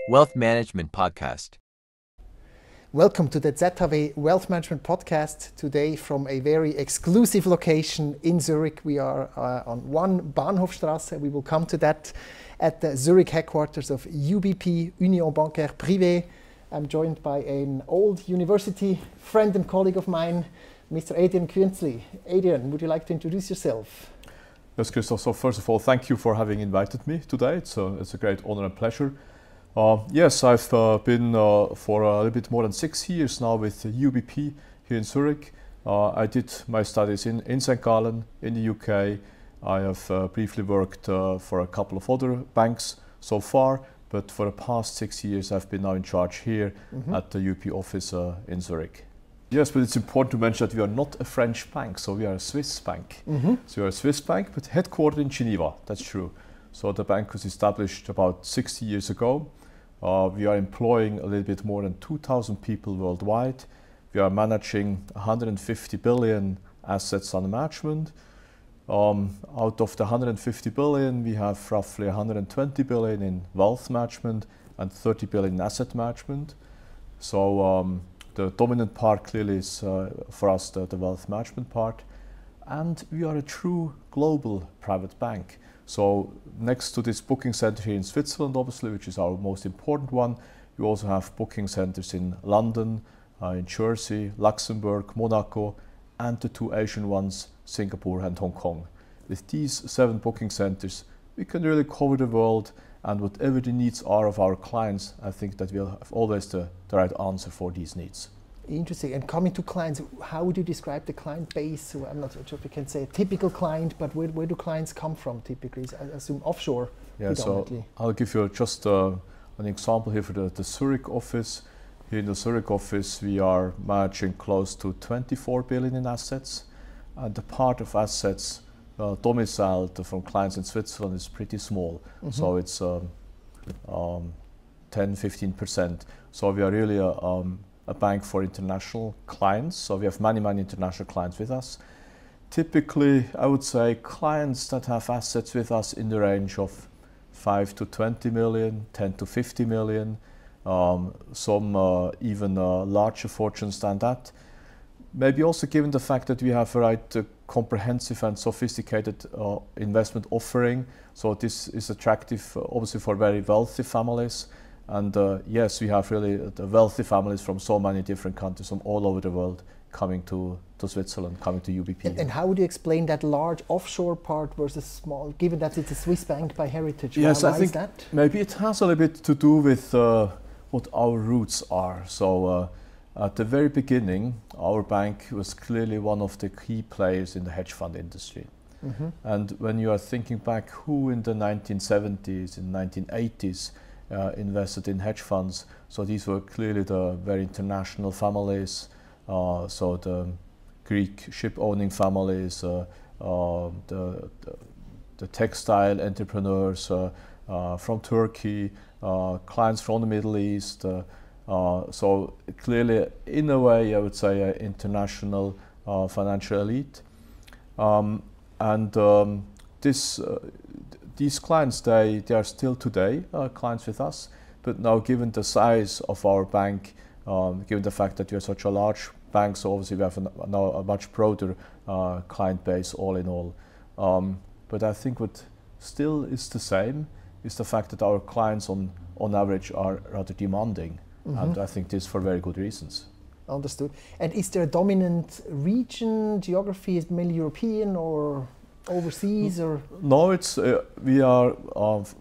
Wealth Management Podcast. Welcome to the ZHAW Wealth Management Podcast. Today from a very exclusive location in Zurich. We are on 1 Bahnhofstrasse. We will come to that at the Zurich headquarters of UBP, Union Bancaire Privée. I'm joined by an old university friend and colleague of mine, Mr. Adrian Künzi. Adrian, would you like to introduce yourself? Yes, Christoph. So first of all, thank you for having invited me today. It's a great honor and pleasure. Yes, I've been for a little bit more than 6 years now with UBP here in Zurich. I did my studies in St. Gallen in the UK. I have briefly worked for a couple of other banks so far, but for the past 6 years I've been now in charge here at the UBP office in Zurich. Yes, but it's important to mention that we are not a French bank, so we are a Swiss bank. So we are a Swiss bank, but headquartered in Geneva, that's true. So the bank was established about 60 years ago. We are employing a little bit more than 2,000 people worldwide. We are managing 150 billion assets under management. Out of the 150 billion, we have roughly 120 billion in wealth management and 30 billion in asset management. So the dominant part clearly is for us the wealth management part. And we are a true global private bank. So next to this booking center here in Switzerland, obviously, which is our most important one, we also have booking centers in London, in Jersey, Luxembourg, Monaco, and the 2 Asian ones, Singapore and Hong Kong. With these 7 booking centers, we can really cover the world, and whatever the needs are of our clients, I think that we'll have always the right answer for these needs. Interesting. And coming to clients, how would you describe the client base? So I'm not sure if you can say a typical client, but where do clients come from typically? I assume offshore. Yeah, so I'll give you just an example here for the Zurich office. Here in the Zurich office, we are managing close to 24 billion in assets. And the part of assets domiciled from clients in Switzerland is pretty small. So it's 10-15%. So we are really a bank for international clients. So we have many international clients with us. Typically, I would say clients that have assets with us in the range of 5 to 20 million, 10 to 50 million, some even larger fortunes than that. Maybe also given the fact that we have a comprehensive and sophisticated investment offering. So this is attractive obviously for very wealthy families. And yes, we have really the wealthy families from so many different countries from all over the world coming to Switzerland, coming to UBP. And how would you explain that large offshore part versus small, given that it's a Swiss bank by heritage? Yes, why I think is that? Maybe it has a little bit to do with what our roots are. So at the very beginning, our bank was clearly one of the key players in the hedge fund industry. And when you are thinking back who in the 1970s and 1980s invested in hedge funds, so these were clearly the very international families, so the Greek ship-owning families, the textile entrepreneurs from Turkey, clients from the Middle East. So clearly, in a way, I would say an international financial elite. These clients, they are still today clients with us, but now given the size of our bank, given the fact that we are such a large bank, so obviously we have now a much broader client base all in all. But I think what still is the same is the fact that our clients on average are rather demanding, and I think this for very good reasons. Understood. And is there a dominant region, geography, is mainly European or overseas, or? No, it's we are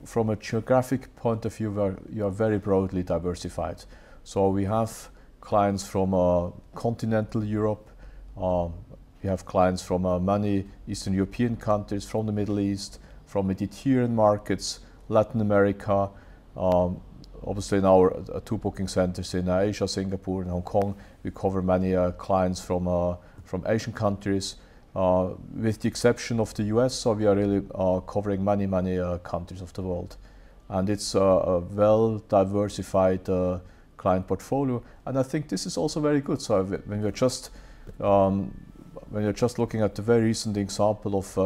from a geographic point of view, you are very broadly diversified. So we have clients from continental Europe, we have clients from many Eastern European countries, from the Middle East, from Mediterranean markets, Latin America. Obviously in our 2 booking centers in Asia, Singapore and Hong Kong, we cover many clients from Asian countries. With the exception of the US, so we are really covering many countries of the world. And it's a well diversified client portfolio. And I think this is also very good. So when you're just looking at the very recent example of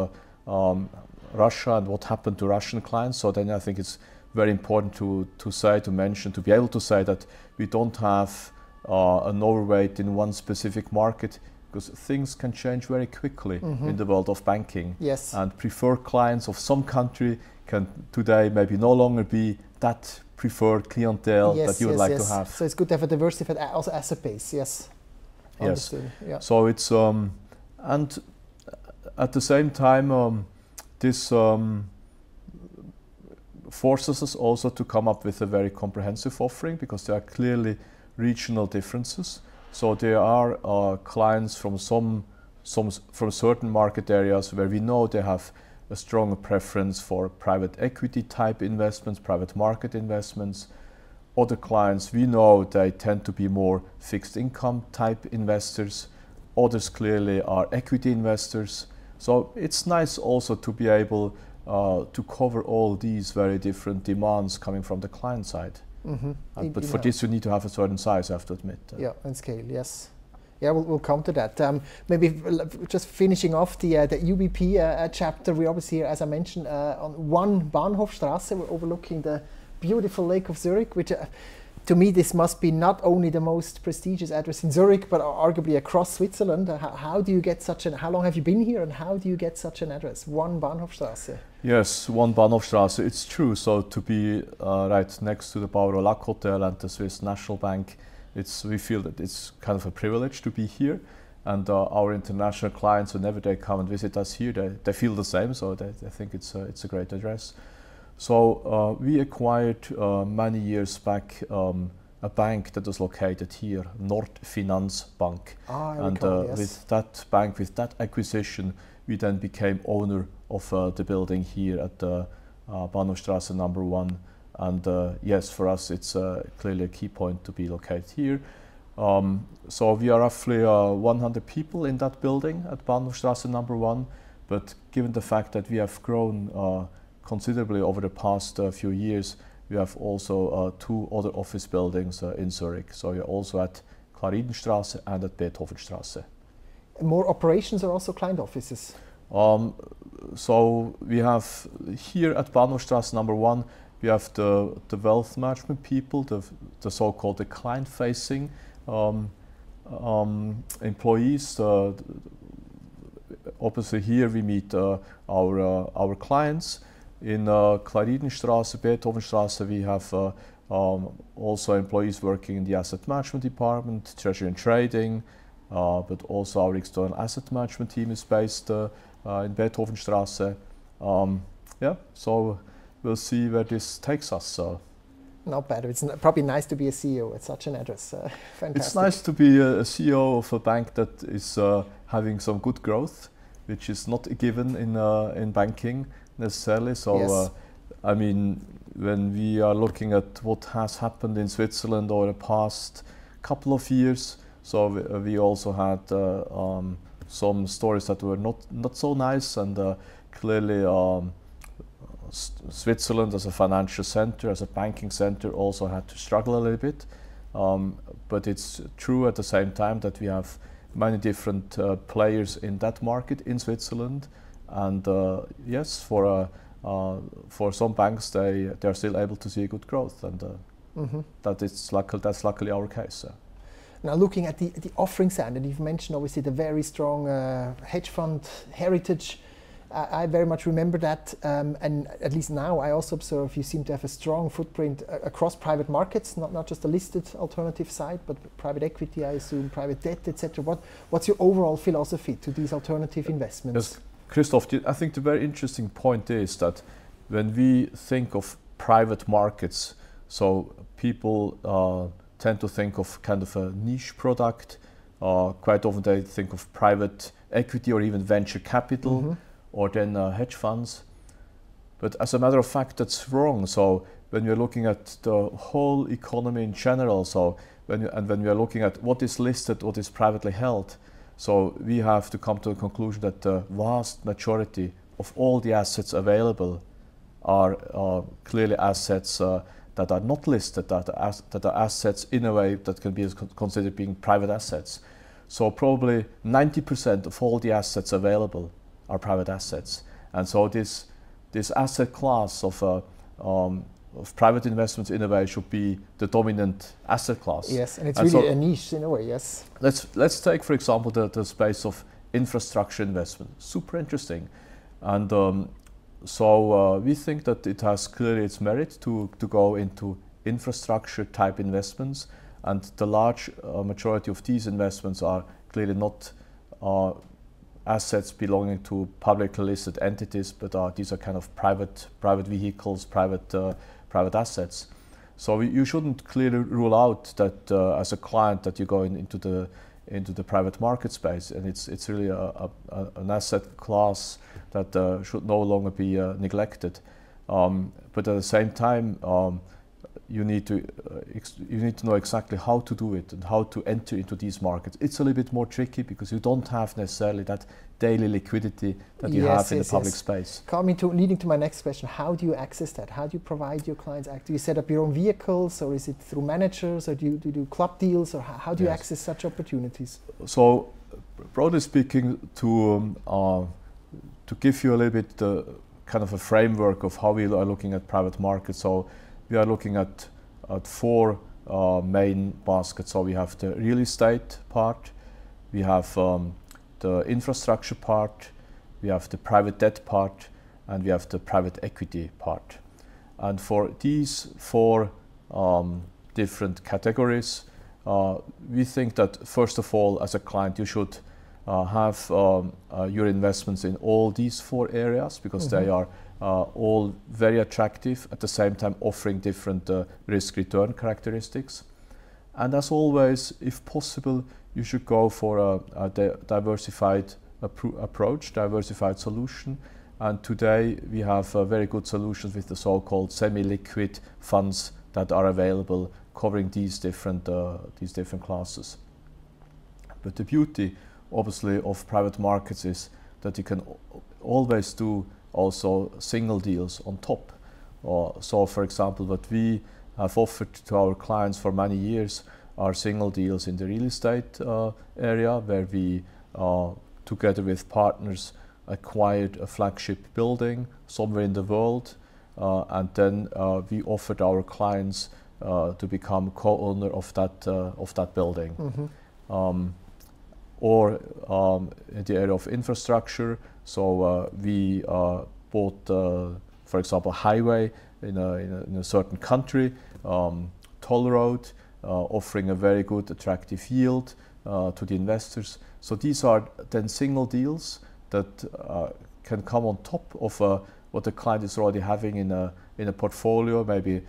Russia and what happened to Russian clients, so then I think it's very important to mention, to be able to say that we don't have an overweight in one specific market, because things can change very quickly in the world of banking. Yes. And preferred clients of some country can today maybe no longer be that preferred clientele that you would like to have. So it's good to have a diversified also asset base. Yes. Yes. Yeah. So it's and at the same time this forces us also to come up with a very comprehensive offering, because there are clearly regional differences. So there are clients from from certain market areas where we know they have a stronger preference for private equity type investments, private market investments. Other clients we know they tend to be more fixed income type investors. Others clearly are equity investors. So it's nice also to be able to cover all these very different demands coming from the client side. But for this you need to have a certain size, I have to admit. Yeah, and scale, yes. Yeah, we'll come to that. Maybe just finishing off the UBP chapter. We're obviously here, as I mentioned, on one Bahnhofstrasse. We're overlooking the beautiful lake of Zurich, which to me this must be not only the most prestigious address in Zurich, but arguably across Switzerland. How do you get how long have you been here, and how do you get such an address? One Bahnhofstrasse. Yes, one Bahnhofstrasse, it's true. So to be right next to the Bauer Lac Hotel and the Swiss National Bank, we feel that it's kind of a privilege to be here. And our international clients, whenever they come and visit us here, they feel the same. So they think it's a great address. So we acquired many years back a bank that was located here, Nordfinanzbank. And yes. With that bank, with that acquisition, we then became owner of the building here at the Bahnhofstrasse number 1. And yes, for us it's clearly a key point to be located here. So we are roughly 100 people in that building at Bahnhofstrasse number 1. But given the fact that we have grown considerably over the past few years, we have also 2 other office buildings in Zurich. So we are also at Claridenstrasse and at Beethovenstrasse. More operations or also client offices? So we have here at Bahnhofstrasse number 1, we have the wealth management people, the so-called client-facing employees. Obviously here we meet our clients. In Claridenstrasse, Beethovenstrasse, we have also employees working in the asset management department, treasury and trading, but also our external asset management team is based in Beethovenstrasse. Yeah, so we'll see where this takes us. Not bad. It's probably nice to be a CEO at such an address. Fantastic. It's nice to be a CEO of a bank that is having some good growth, which is not a given in banking necessarily. So, yes. I mean, when we are looking at what has happened in Switzerland over the past couple of years, so we also had some stories that were not so nice, and clearly Switzerland as a financial center, as a banking center, also had to struggle a little bit. But it's true at the same time that we have many different players in that market in Switzerland, and yes, for some banks they are still able to see good growth, and that's luckily our case. Now, looking at the offering side, and you've mentioned obviously the very strong hedge fund heritage. I very much remember that, and at least now I also observe you seem to have a strong footprint across private markets, not just the listed alternative side, but private equity, I assume, private debt, etc. What's your overall philosophy to these alternative investments? Yes, Christoph, I think the very interesting point is that when we think of private markets, so people tend to think of kind of a niche product. Quite often they think of private equity or even venture capital, or then hedge funds. But as a matter of fact, that's wrong. So when you're looking at the whole economy in general, so when we are looking at what is listed, what is privately held, so we have to come to the conclusion that the vast majority of all the assets available are clearly assets that are not listed, that are assets in a way that can be considered being private assets. So probably 90% of all the assets available are private assets. And so this asset class of private investments in a way should be the dominant asset class. Yes, and it's really a niche in a way, yes. Let's take, for example, the space of infrastructure investment. Super interesting. And so we think that it has clearly its merit to go into infrastructure type investments, and the large majority of these investments are clearly not assets belonging to publicly listed entities, but these are kind of private vehicles, private assets. So you shouldn't clearly rule out that as a client that you go into the private market space, and it's really an asset class that should no longer be neglected. But at the same time, you need to know exactly how to do it and how to enter into these markets. It's a little bit more tricky because you don't have necessarily that daily liquidity that you have in the public space. Leading to my next question, how do you access that? How do you provide your clients? Do you set up your own vehicles, or is it through managers, or do you do club deals, or how do you access such opportunities? So, broadly speaking, to give you a little bit kind of a framework of how we are looking at private markets. So we are looking at four main baskets. So we have the real estate part, we have the infrastructure part, we have the private debt part, and we have the private equity part. And for these four different categories, we think that first of all, as a client, you should have your investments in all these four areas, because they are all very attractive, at the same time offering different risk-return characteristics. And as always, if possible, you should go for a diversified approach, diversified solution. And today we have very good solutions with the so-called semi-liquid funds that are available, covering these different classes. But the beauty, obviously, of private markets is that you can always do also single deals on top. So, for example, what we have offered to our clients for many years are single deals in the real estate area, where we, together with partners, acquired a flagship building somewhere in the world, and then we offered our clients to become co-owner of that building. Or in the area of infrastructure, so we bought, for example, a highway in a certain country, toll road, offering a very good, attractive yield to the investors. So these are then single deals that can come on top of what the client is already having in a portfolio, maybe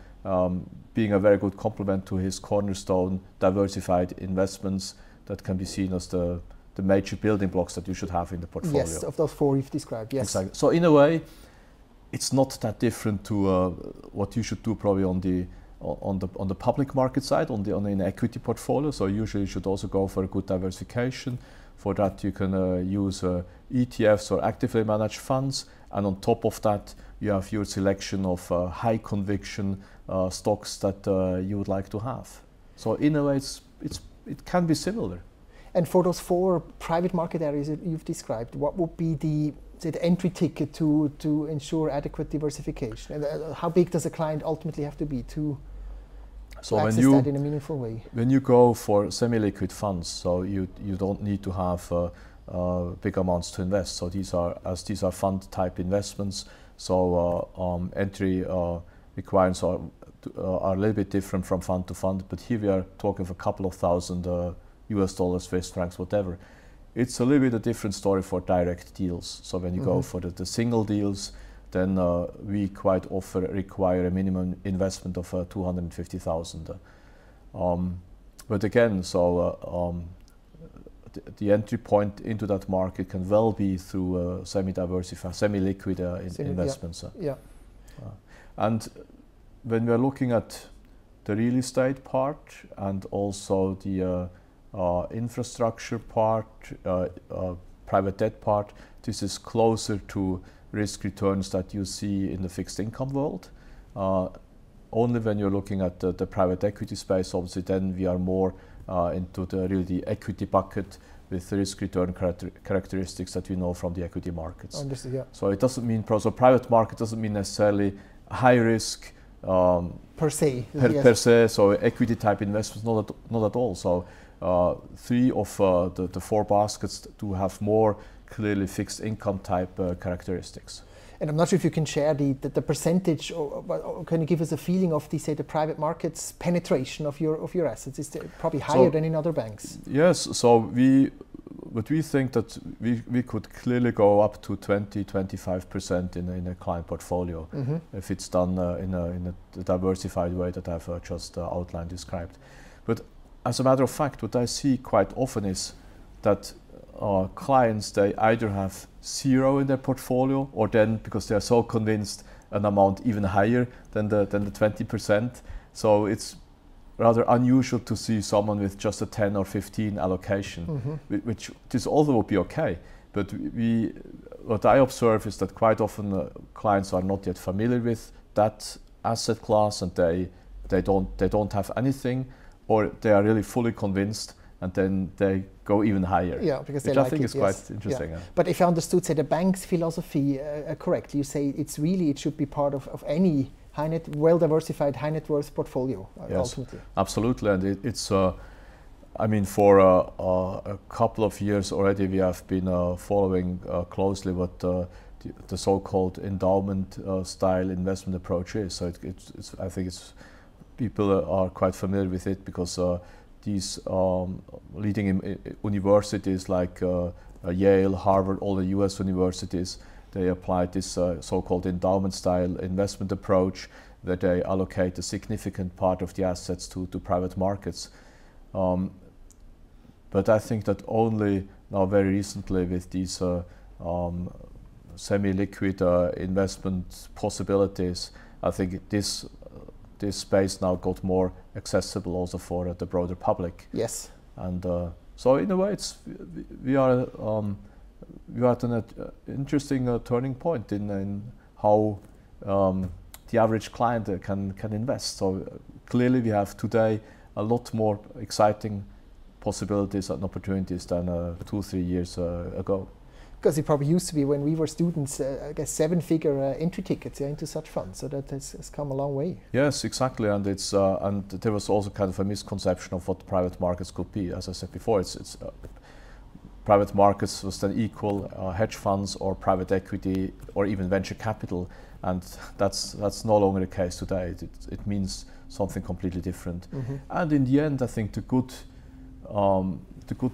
being a very good complement to his cornerstone diversified investments that can be seen as the major building blocks that you should have in the portfolio. Yes, of those four you've described, yes. Exactly. So in a way, it's not that different to what you should do probably on the public market side, on an equity portfolio. So usually you should also go for a good diversification. For that you can use ETFs or actively managed funds, and on top of that you have your selection of high conviction stocks that you would like to have. So in a way it can be similar. And for those four private market areas that you've described, what would be the entry ticket to ensure adequate diversification? And how big does a client ultimately have to be to access that in a meaningful way? When you go for semi-liquid funds, so you don't need to have big amounts to invest. So these are fund type investments. So entry requirements are a little bit different from fund to fund, but here we are talking of a couple of thousand US dollars, Swiss francs, whatever. It's a little bit a different story for direct deals. So when you go for the single deals, then we quite often require a minimum investment of 250,000. But again, so the entry point into that market can well be through semi-diversified, semi-liquid investments. And when we are looking at the real estate part and also the infrastructure part, private debt part, this is closer to risk returns that you see in the fixed income world. Only when you're looking at the private equity space, obviously then we are more into the equity bucket with the risk return characteristics that we know from the equity markets. Understood, yeah. So it doesn't mean, so private market doesn't mean necessarily high risk, per se. Per se, so equity type investments, not at all. So 3 of the 4 baskets do have more clearly fixed income type characteristics. And I'm not sure if you can share the percentage, or can you give us a feeling of the private markets penetration of your assets? Is it probably higher than in other banks? Yes. So we think that we could clearly go up to 20-25% in a client portfolio if it's done in a diversified way that I've just outlined, described. But as a matter of fact, what I see quite often is that clients, they either have 0 in their portfolio, or then, because they are so convinced, an amount even higher than the 20%. So it's rather unusual to see someone with just a 10 or 15 allocation, which this also would be okay. But what I observe is that quite often clients are not yet familiar with that asset class, and they don't have anything, or they are really fully convinced, and then they go even higher. Yeah, because which they I like think it, is quite interesting. Yeah. But if I understood, say, the bank's philosophy correctly, you say it should be part of any well-diversified high net worth portfolio. Yes, ultimately. Absolutely, and it's. I mean, for a couple of years already, we have been following closely what the so-called endowment style investment approach is. So I think people are quite familiar with it, because these leading universities like Yale, Harvard, all the US universities, they applied this so-called endowment style investment approach, that they allocate a significant part of the assets to private markets. But I think that only now very recently, with these semi-liquid investment possibilities, I think this space now got more accessible also for the broader public. Yes. And so in a way, we are at an interesting turning point in how the average client can invest. So clearly, we have today a lot more exciting possibilities and opportunities than 2-3 years ago. Because it probably used to be, when we were students, I guess 7-figure entry tickets into such funds. So that has come a long way. Yes, exactly, and it's and there was also kind of a misconception of what private markets could be. As I said before, it's private markets was then equal hedge funds or private equity or even venture capital, and that's no longer the case today. It means something completely different. And in the end, I think the good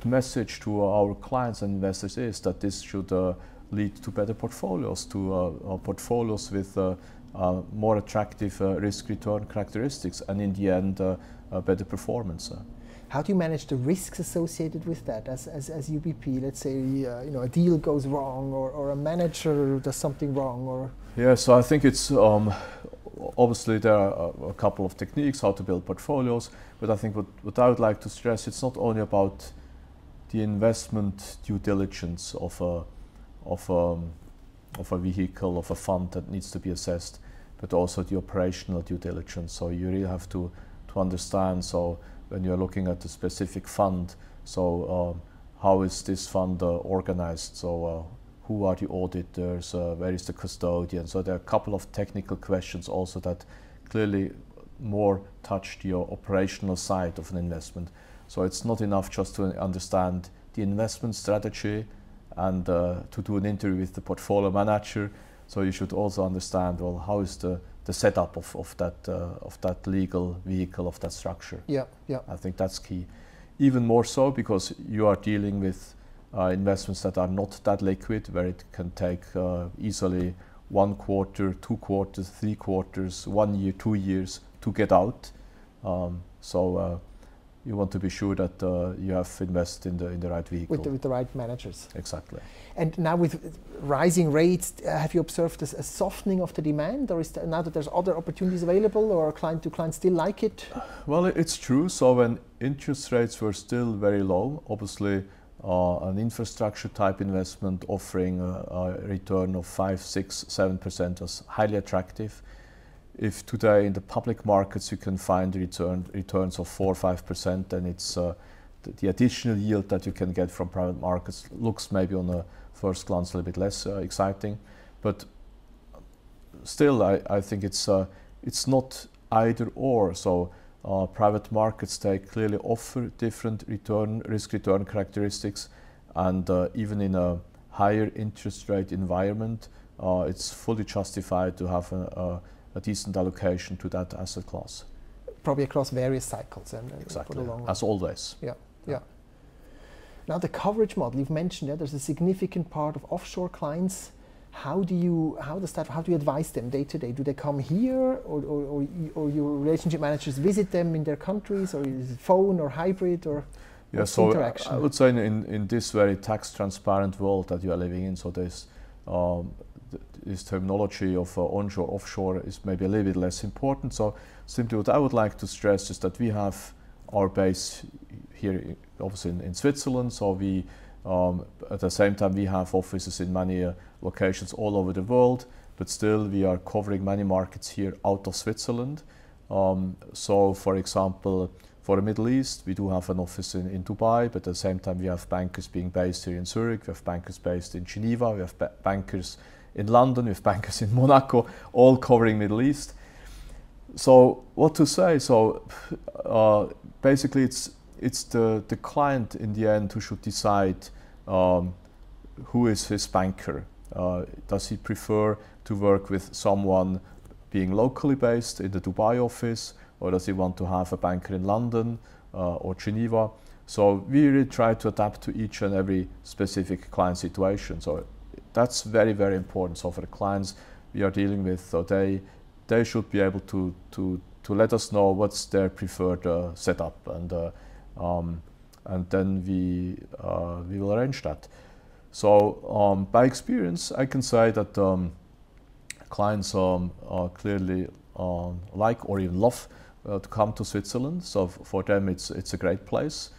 message to our clients and investors is that this should lead to better portfolios, to portfolios with more attractive risk-return characteristics, and in the end, better performance. How do you manage the risks associated with that as UBP? Let's say a deal goes wrong, or a manager does something wrong, or. Yeah, so I think it's obviously there are a couple of techniques how to build portfolios, but I think what I would like to stress, it's not only about the investment due diligence of a vehicle, of a fund that needs to be assessed, but also the operational due diligence. So you really have to understand. So when you're looking at a specific fund, so how is this fund organized? So who are the auditors? Where is the custodian? So there are a couple of technical questions also that clearly more touch the operational side of an investment. So it's not enough just to understand the investment strategy and to do an interview with the portfolio manager. So you should also understand, well, how is the setup of that legal vehicle, of that structure. Yeah. I think that's key. Even more so because you are dealing with investments that are not that liquid, where it can take easily 1 quarter, 2 quarters, 3 quarters, 1 year, 2 years to get out. So you want to be sure that you have invested in the right vehicle. With the right managers. Exactly. And now with rising rates, have you observed a softening of the demand, or is there, now that there's other opportunities available, or client to client still like it? Well, it's true. So when interest rates were still very low, obviously an infrastructure type investment offering a return of 5, 6, 7% was highly attractive. If today in the public markets you can find returns of 4 or 5%, then it's the additional yield that you can get from private markets looks maybe on a first glance a little bit less exciting, but still I think it's it's not either or. So private markets, they clearly offer different risk-return characteristics, and even in a higher interest rate environment, it's fully justified to have a decent allocation to that asset class. Probably across various cycles and exactly, for the long run. As always. Yeah. Now the coverage model you've mentioned, there's a significant part of offshore clients. How do you advise them day to day? Do they come here, or your relationship managers visit them in their countries, or is it phone or hybrid, or what's the interaction? I would say in this very tax transparent world that you are living in, so this terminology of onshore, offshore is maybe a little bit less important. So simply what I would like to stress is that we have our base here, obviously in Switzerland. So we, at the same time, we have offices in many locations all over the world, but still we are covering many markets here out of Switzerland. So for example, for the Middle East, we do have an office in Dubai, but at the same time we have bankers being based here in Zurich, we have bankers based in Geneva, we have bankers in London, we have bankers in Monaco, all covering Middle East. So what to say? So basically it's the client in the end who should decide who is his banker. Does he prefer to work with someone being locally based in the Dubai office, or does he want to have a banker in London or Geneva? So we really try to adapt to each and every specific client situation. So that's very, very important. So for the clients we are dealing with, so they should be able to let us know what's their preferred setup, and then we will arrange that. So by experience, I can say that clients clearly like or even love to come to Switzerland. So for them, it's a great place.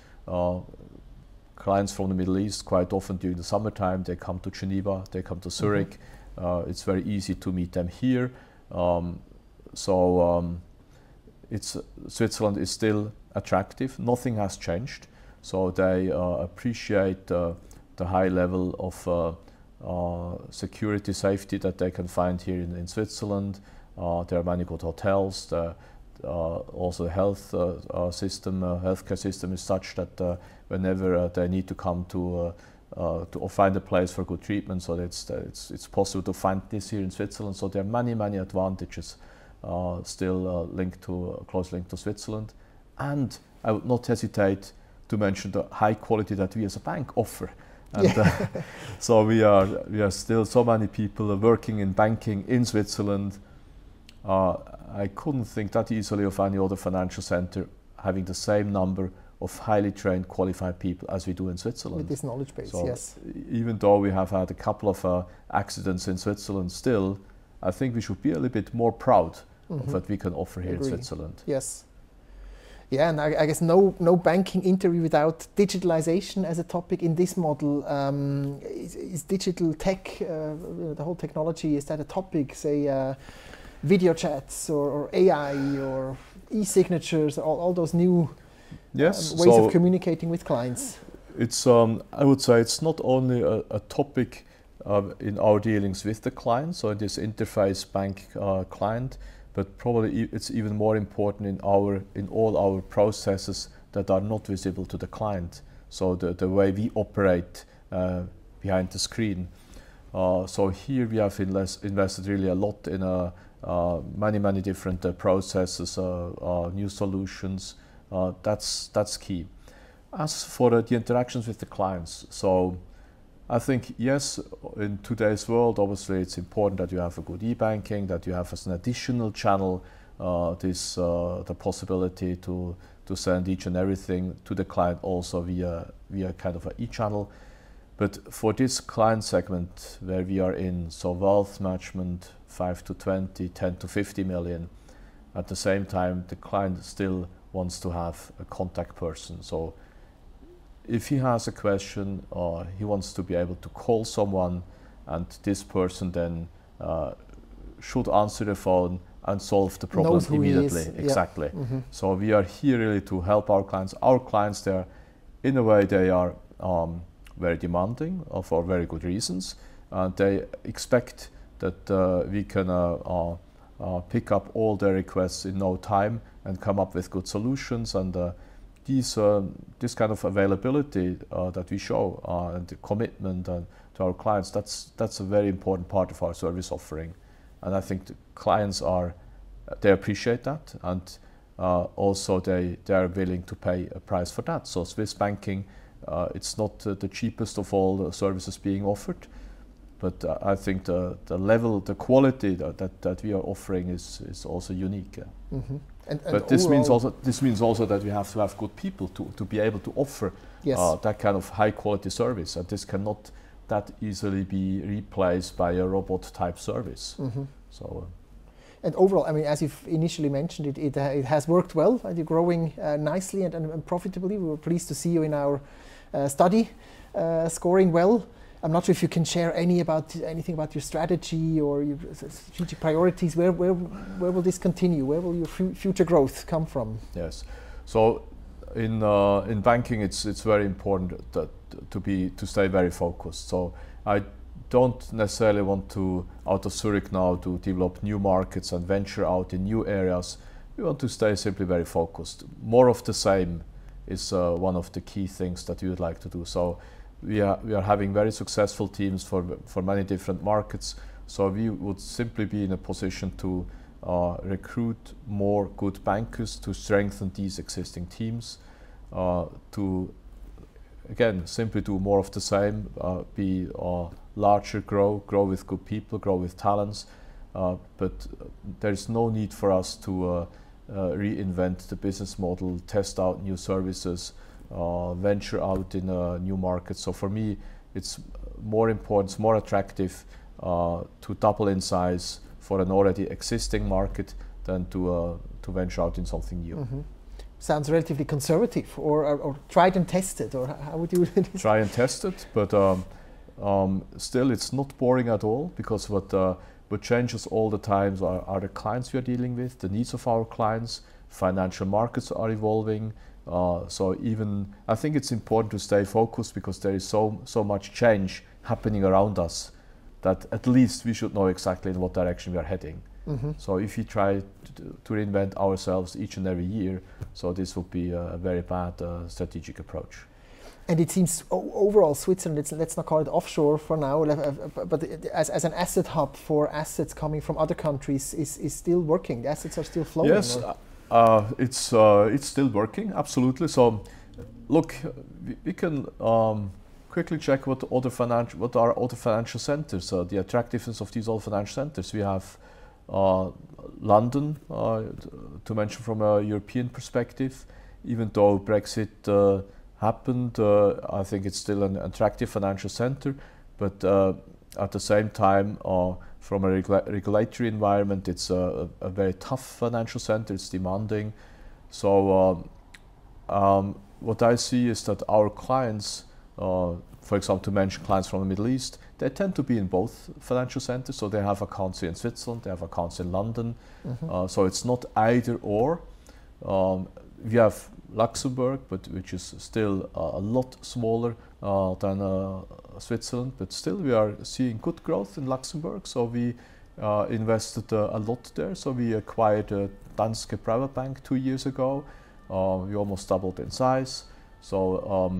Clients from the Middle East, quite often during the summertime, they come to Geneva, they come to Zurich. It's very easy to meet them here. Switzerland is still attractive. Nothing has changed. So they appreciate the high level of security, safety that they can find here in Switzerland. There are many good hotels. Also the healthcare system is such that whenever they need to come to find a place for good treatment, so it's possible to find this here in Switzerland. So there are many advantages still closely linked to Switzerland. And I would not hesitate to mention the high quality that we as a bank offer. And so we are still so many people working in banking in Switzerland. I couldn't think that easily of any other financial center having the same number of highly trained, qualified people as we do in Switzerland. With this knowledge base, so yes. Even though we have had a couple of accidents in Switzerland still, I think we should be a little bit more proud of what we can offer here in Switzerland. Yes. Yeah, and I guess no banking interview without digitalization as a topic in this model. Is digital tech, the whole technology, is that a topic, say video chats or AI or e-signatures, all those new ways of communicating with clients? It's I would say it's not only a topic in our dealings with the client, so this interface bank client, but probably it's even more important in all our processes that are not visible to the client. So the way we operate behind the screen. So here we have invested really a lot in many different processes, new solutions. That's key. As for the interactions with the clients, so I think, yes, in today's world, obviously it's important that you have a good e-banking, that you have as an additional channel the possibility to send each and everything to the client also via kind of an e-channel. But for this client segment where we are in, so wealth management, 5 to 20, 10 to 50 million, at the same time the client still wants to have a contact person. So if he has a question, he wants to be able to call someone, and this person then should answer the phone and solve the problem immediately. Exactly. Yeah. So we are here really to help our clients. Our clients, in a way, they are very demanding for very good reasons. They expect that we can pick up all their requests in no time and come up with good solutions. And this kind of availability that we show and the commitment to our clients, that's a very important part of our service offering. And I think the clients they appreciate that, and also they are willing to pay a price for that. So Swiss banking, it's not the cheapest of all the services being offered, but I think the level, the quality that we are offering is also unique. Mm-hmm. But this means also that we have to have good people to be able to offer that kind of high quality service, and this cannot that easily be replaced by a robot type service. Mm-hmm. So. And overall, I mean, as you've initially mentioned, it has worked well, and you're growing nicely and profitably. We were pleased to see you in our study, scoring well. I'm not sure if you can share anything about your strategy or your strategic priorities. Where will this continue? Where will your future growth come from? Yes, so in banking, it's very important to stay very focused. So I don't necessarily want to, out of Zurich now, to develop new markets and venture out in new areas. We want to stay simply very focused. More of the same is one of the key things that we would like to do. So we are having very successful teams for many different markets. So we would simply be in a position to recruit more good bankers to strengthen these existing teams, to again simply do more of the same, be larger, grow with good people, grow with talents, but there is no need for us to reinvent the business model, test out new services, venture out in a new market. So for me, it's more important, it's more attractive to double in size for an already existing market than to venture out in something new. Mm-hmm. Sounds relatively conservative, or tried and tested, or how would you? Try and test it, but still it's not boring at all, because what changes all the time are the clients we are dealing with, the needs of our clients. Financial markets are evolving, so even I think it's important to stay focused, because there is so much change happening around us that at least we should know exactly in what direction we are heading. Mm-hmm. So if we try to reinvent ourselves each and every year, so this would be a very bad strategic approach. And it seems overall Switzerland, let's not call it offshore for now, but as an asset hub for assets coming from other countries is still working. The assets are still flowing. Yes, it's still working, absolutely. So look, we can quickly check what are other financial centers, the attractiveness of these other financial centers. We have London, to mention from a European perspective. Even though Brexit happened, I think it's still an attractive financial center, but at the same time, from a regulatory environment, it's a very tough financial center, it's demanding. So what I see is that our clients, for example, to mention clients from the Middle East, they tend to be in both financial centers. So they have accounts in Switzerland, they have accounts in London. Mm-hmm. So it's not either or. We have Luxembourg, but which is still a lot smaller than Switzerland, but still we are seeing good growth in Luxembourg. So we invested a lot there. So we acquired a Danske Private Bank 2 years ago. We almost doubled in size. So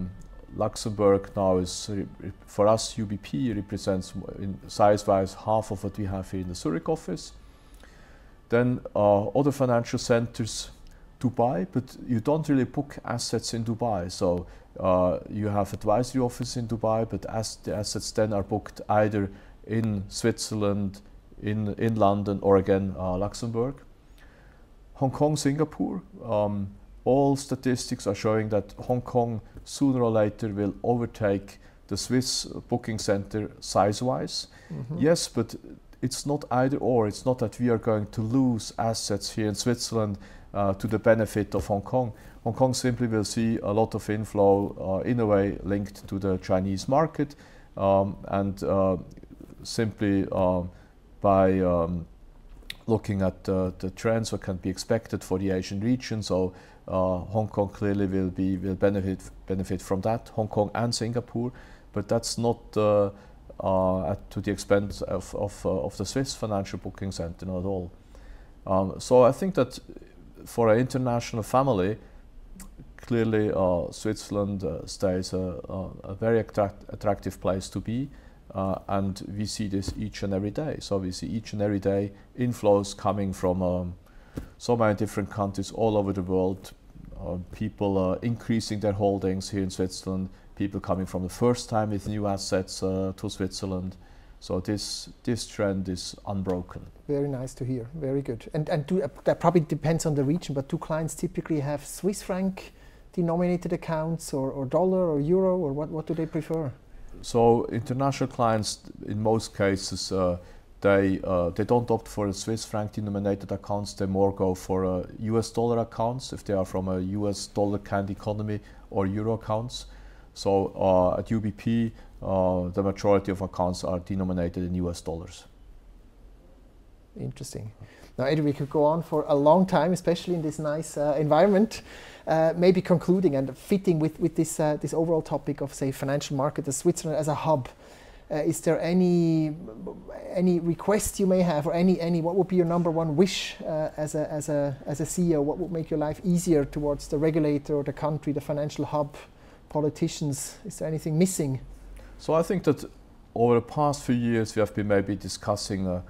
Luxembourg now is, for us, UBP represents in size-wise half of what we have here in the Zurich office. Then other financial centers, Dubai, but you don't really book assets in Dubai. So you have advisory office in Dubai, but the assets then are booked either in Switzerland, in London, or again Luxembourg. Hong Kong, Singapore. All statistics are showing that Hong Kong sooner or later will overtake the Swiss booking center size-wise. Mm-hmm. Yes, but it's not either or. It's not that we are going to lose assets here in Switzerland to the benefit of Hong Kong. Hong Kong simply will see a lot of inflow in a way linked to the Chinese market, and simply by looking at the trends what can be expected for the Asian region. So Hong Kong clearly will benefit from that, Hong Kong and Singapore, but that's not to the expense of the Swiss financial booking center, not at all. So I think that for an international family, clearly Switzerland stays a very attractive place to be, and we see this each and every day. So we see each and every day inflows coming from so many different countries all over the world, people increasing their holdings here in Switzerland, people coming from the first time with new assets to Switzerland. So this trend is unbroken. Very nice to hear. Very good. And that probably depends on the region, but do clients typically have Swiss franc denominated accounts, or dollar or euro, or what do they prefer? So international clients, in most cases, they don't opt for a Swiss franc denominated accounts. They more go for US dollar accounts if they are from a US dollar kind economy, or euro accounts. So at UBP, the majority of accounts are denominated in US dollars. Interesting. Now, Adrian, we could go on for a long time, especially in this nice environment. Maybe concluding and fitting with this overall topic of, say, financial market, as Switzerland as a hub. Is there any request you may have, or any what would be your number one wish as a CEO? What would make your life easier towards the regulator or the country, the financial hub, politicians? Is there anything missing? So I think that over the past few years we have been maybe discussing a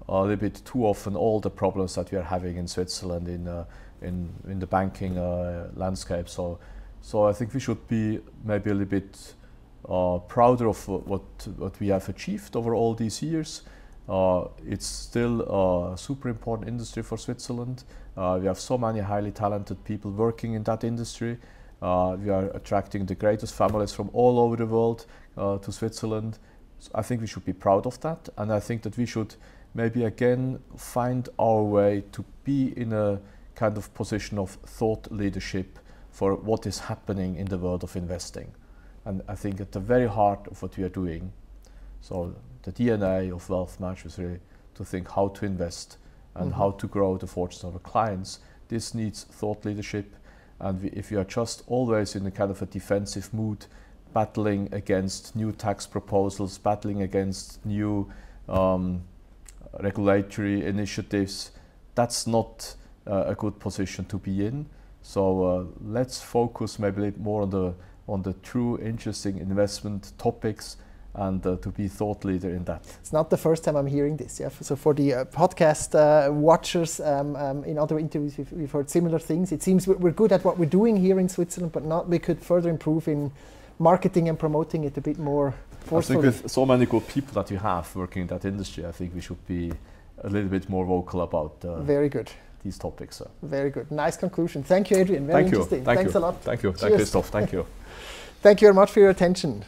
little bit too often all the problems that we are having in Switzerland in the banking landscape. So I think we should be maybe a little bit prouder of what we have achieved over all these years. It's still a super important industry for Switzerland. We have so many highly talented people working in that industry. We are attracting the greatest families from all over the world to Switzerland. So I think we should be proud of that, and I think that we should maybe again find our way to be in a kind of position of thought leadership for what is happening in the world of investing. And I think at the very heart of what we are doing, so the DNA of wealth management is really to think how to invest and how to grow the fortunes of our clients. This needs thought leadership, and if you are just always in a kind of a defensive mood, battling against new tax proposals, battling against new regulatory initiatives, that's not a good position to be in. So let's focus maybe a little more on the true interesting investment topics, and to be thought leader in that. It's not the first time I'm hearing this. Yeah. So for the podcast watchers, in other interviews we've heard similar things. It seems we're good at what we're doing here in Switzerland, but we could further improve in marketing and promoting it a bit more forcefully. I think with so many good people that you have working in that industry, I think we should be a little bit more vocal about very good. These topics. Very good. Nice conclusion. Thank you, Adrian. Very interesting. Thanks a lot. Thank you. Cheers. Thanks, Christoph. Thank you. Thank you very much for your attention.